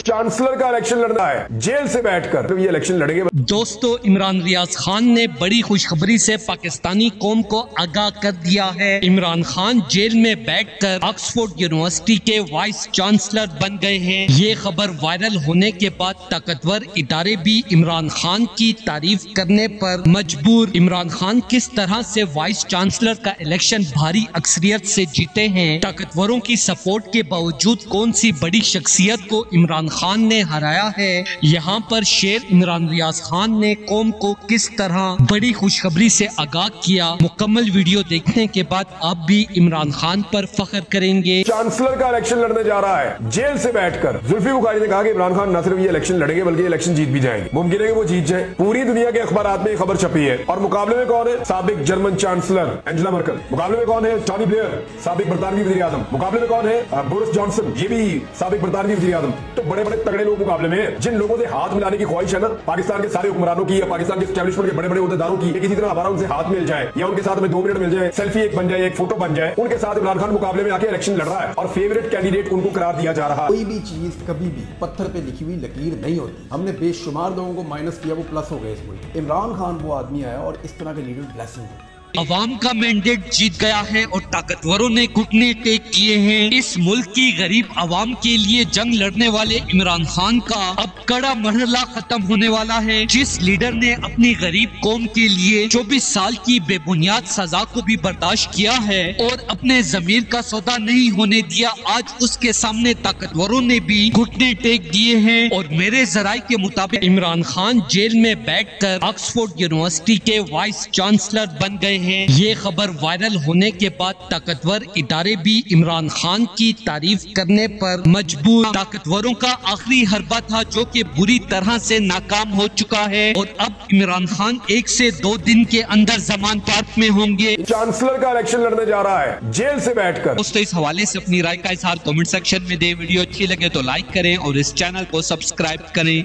Chancellor का election लड़ना है जेल से बैठकर, तो ये इलेक्शन लड़ेंगे। दोस्तों, इमरान रियाज खान ने बड़ी खुशखबरी से पाकिस्तानी कौम को आगाह कर दिया है। इमरान खान जेल में बैठकर ऑक्सफोर्ड यूनिवर्सिटी के वाइस चांसलर बन गए हैं। ये खबर वायरल होने के बाद ताकतवर इदारे भी इमरान खान की तारीफ करने पर मजबूर। इमरान खान किस तरह से वाइस चांसलर का इलेक्शन भारी अक्सरियत से जीते हैं, ताकतवरों की सपोर्ट के बावजूद कौन सी बड़ी शख्सियत को इमरान खान ने हराया है। यहाँ पर शेर इमरान रियाज खान ने कौम को किस तरह बड़ी खुशखबरी से आगाह किया। मुकम्मल वीडियो देखने के बाद आप भी इमरान खान पर फख्र करेंगे। चांसलर का इलेक्शन लड़ने जा रहा है जेल से बैठकर। जुल्फी बुखारी ने कहा कि इमरान खान न सिर्फ ये इलेक्शन लड़ेंगे बल्कि इलेक्शन जीत भी जाएंगे। मुमकिन है कि वो जीत जाए। पूरी दुनिया के अखबारात में खबर छपी है। और मुकाबले में कौन है? साबिक जर्मन चांसलर एंजेला मर्केल। मुकाबले में कौन है? टोनी ब्लेयर, साबिक बरतानवी वजीर आजम। मुकाबले में कौन है? बोरिस जॉनसन, ये भी साबिक बरतानवी वजीर आजम। तो बड़े बड़े तगड़े लोग मुकाबले में हैं। जिन लोगों से हाथ मिलाने की ख्वाहिश है ना पाकिस्तान के सारे हुक्मरानों की या पाकिस्तान के एस्टैब्लिशमेंट के बड़े बड़े उहदेदारों की, किसी तरह हमारा उनसे हाथ मिल जाए या उनके साथ में 2 मिनट मिल जाए, सेल्फी एक बन जाए, एक फोटो बन जाए, उनके साथ इमरान खान मुकाबले में आके इलेक्शन लड़ रहा है और फेवरेट कैंडिडेट उनको करार दिया जा रहा है। कोई भी चीज कभी भी पत्थर पे लिखी हुई लकीर नहीं होती। हमने बेशुमार लोगों को माइनस किया, वो प्लस हो गए इस मुल्क। इमरान खान वो आदमी आया और इस तरह के लीडर ब्लेसिंग है। अवाम का मैंडेट जीत गया है और ताकतवरों ने घुटने टेक किए हैं। इस मुल्क की गरीब अवाम के लिए जंग लड़ने वाले इमरान खान का अब कड़ा मरहला खत्म होने वाला है। जिस लीडर ने अपनी गरीब कौम के लिए 24 साल की बेबुनियाद सजा को भी बर्दाश्त किया है और अपने जमीर का सौदा नहीं होने दिया, आज उसके सामने ताकतवरों ने भी घुटने टेक दिए हैं। और मेरे जराये के मुताबिक इमरान खान जेल में बैठकर ऑक्सफोर्ड यूनिवर्सिटी के वाइस चांसलर बन गए हैं। ये खबर वायरल होने के बाद ताकतवर इदारे भी इमरान खान की तारीफ करने पर मजबूर। ताकतवरों का आखिरी हरबा था जो कि बुरी तरह से नाकाम हो चुका है और अब इमरान खान 1 से 2 दिन के अंदर जमान पार्क में होंगे। चांसलर का इलेक्शन लड़ने जा रहा है जेल से बैठकर। दोस्तों, इस हवाले से अपनी राय का इजहार कमेंट सेक्शन में दे। वीडियो अच्छी लगे तो लाइक करें और इस चैनल को सब्सक्राइब करें।